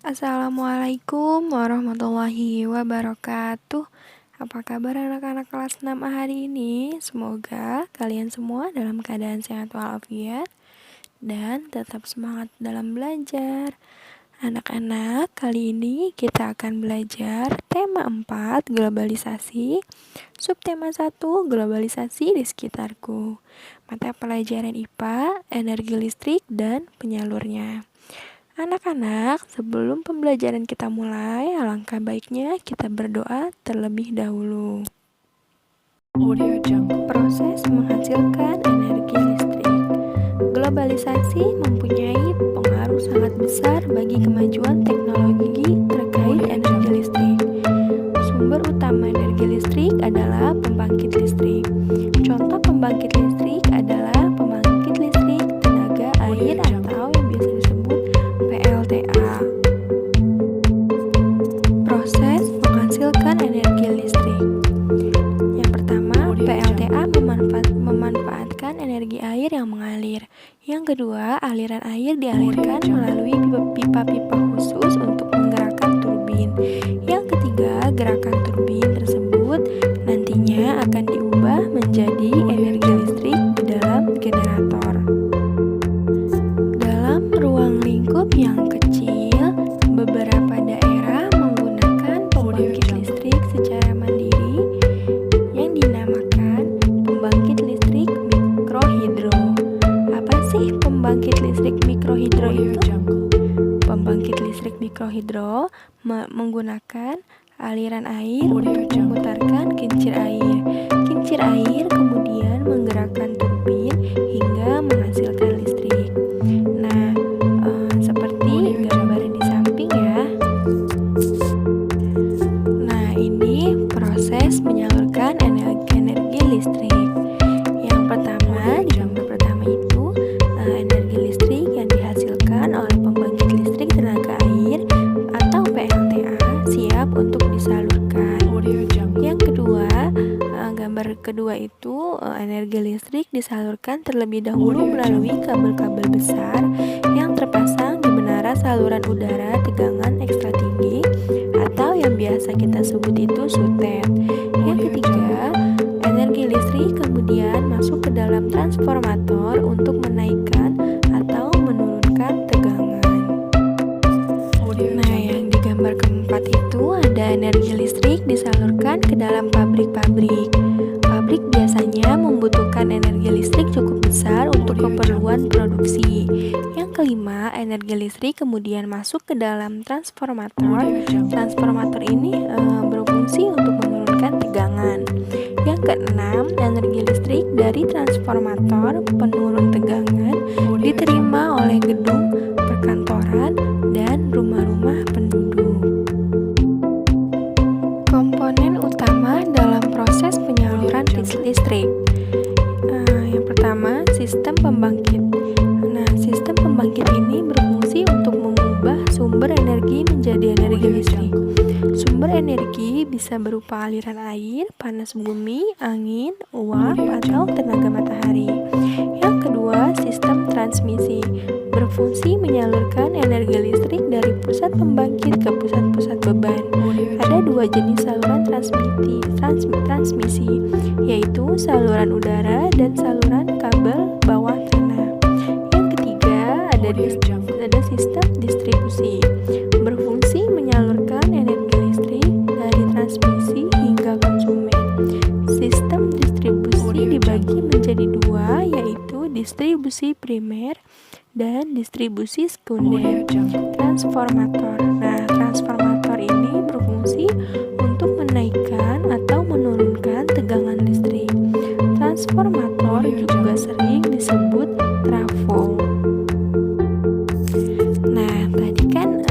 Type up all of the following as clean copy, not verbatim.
Assalamualaikum warahmatullahi wabarakatuh. Apa kabar anak-anak kelas 6 hari ini? Semoga kalian semua dalam keadaan sehat walafiat dan tetap semangat dalam belajar. Anak-anak, kali ini kita akan belajar tema 4, globalisasi, subtema 1, globalisasi di sekitarku. Mata pelajaran IPA, energi listrik dan penyalurnya. Anak-anak, sebelum pembelajaran kita mulai, alangkah baiknya kita berdoa terlebih dahulu. Proses menghasilkan energi listrik. Globalisasi mempunyai pengaruh sangat besar bagi kemajuan teknologi terkait energi listrik. Sumber utama energi listrik adalah pembangkit listrik. Contoh pembangkit listrik adalah pembangkit listrik tenaga air atau yang biasa disebut PLTA. Proses menghasilkan energi listrik. Yang pertama, PLTA memanfaatkan energi air yang mengalir. Yang kedua, aliran air dialirkan melalui pipa-pipa khusus untuk menggerakkan turbin. Yang ketiga, gerakan turbin tersebut nantinya akan diubah menjadi energi listrik di dalam generator. Dalam ruang lingkup yang kecil, beberapa daerah menggunakan pembangkit listrik secara mandiri yang dinamakan pembangkit listrik mikrohidro. Apa sih pembangkit listrik mikrohidro itu? Pembangkit listrik mikrohidro menggunakan aliran air untuk memutarkan kincir air. Kincir air kemudian menggerakkan turbin hingga menghasilkan listrik. Nah, seperti gambar di samping ya. Nah, ini proses menyalurkan energi listrik. Yang pertama, di gambar pertama itu energi listrik yang dihasilkan oleh pembangkit listrik tenaga air atau PLTA siap untuk disalurkan. Yang kedua, gambar kedua itu energi listrik disalurkan terlebih dahulu melalui kabel-kabel besar yang terpasang di menara saluran udara tegangan ekstra tinggi atau yang biasa kita sebut itu sutet. Yang ketiga, energi listrik kemudian masuk ke dalam transformator untuk menaikkan atau menurunkan tegangan. Nah, yang di gambar keempat itu ada energi listrik disalurkan ke dalam pabrik-pabrik. Pabrik biasanya membutuhkan energi listrik cukup besar untuk keperluan produksi. Yang kelima, energi listrik kemudian masuk ke dalam transformator. Transformator ini berfungsi untuk menurunkan tegangan. Yang keenam, energi listrik dari transformator penurun tegangan diterima oleh gedung perkantoran dan rumah-rumah penduduk. Komponen utama dalam proses penyaluran listrik. Yang pertama, sistem pembangkit. Nah, sistem pembangkit ini berfungsi untuk mengubah sumber energi menjadi energi listrik. Sumber energi bisa berupa aliran air, panas bumi, angin, uap, atau tenaga matahari. Yang kedua, sistem transmisi berfungsi menyalurkan energi listrik dari pusat pembangkit ke pusat-pusat beban. Ada dua jenis saluran transmisi, yaitu saluran udara dan saluran kabel bawah tanah. Yang ketiga, ada sistem distribusi berfungsi menyalurkan energi listrik dari transmisi hingga konsumen. Sistem distribusi dibagi menjadi dua, yaitu distribusi primer dan distribusi sekunder. Transformator. Nah, transformator ini berfungsi untuk menaikkan atau menurunkan tegangan listrik. Transformator juga sering disebut trafo. Nah, tadi kan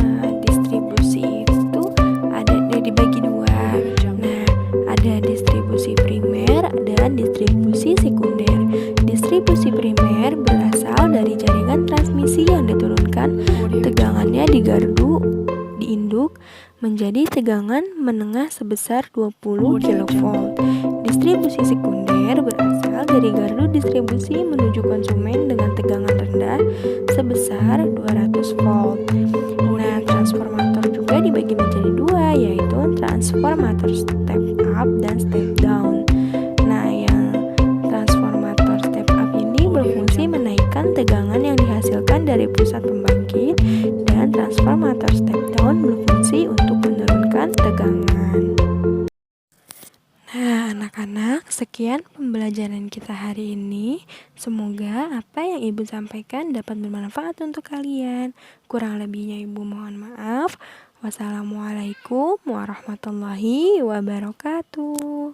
distribusi itu ada dibagi dua. Nah, ada distribusi primer dan distribusi sekunder. Distribusi primer berasal dari jaringan transmisi yang diturunkan tegangannya di gardu di induk menjadi tegangan menengah sebesar 20 kV. Distribusi sekunder berasal dari gardu distribusi menuju konsumen dengan tegangan rendah sebesar 200 volt. Nah, transformator juga dibagi menjadi dua, yaitu transformator step up dan step down. Nah, yang transformator step up ini berfungsi menaikkan tegangan yang dihasilkan dari pusat pembangkit, dan transformator step down berfungsi untuk menurunkan tegangan. Nah, anak-anak, sekian pembelajaran kita hari ini. Semoga apa yang Ibu sampaikan dapat bermanfaat untuk kalian. Kurang lebihnya Ibu mohon maaf. Wassalamualaikum warahmatullahi wabarakatuh.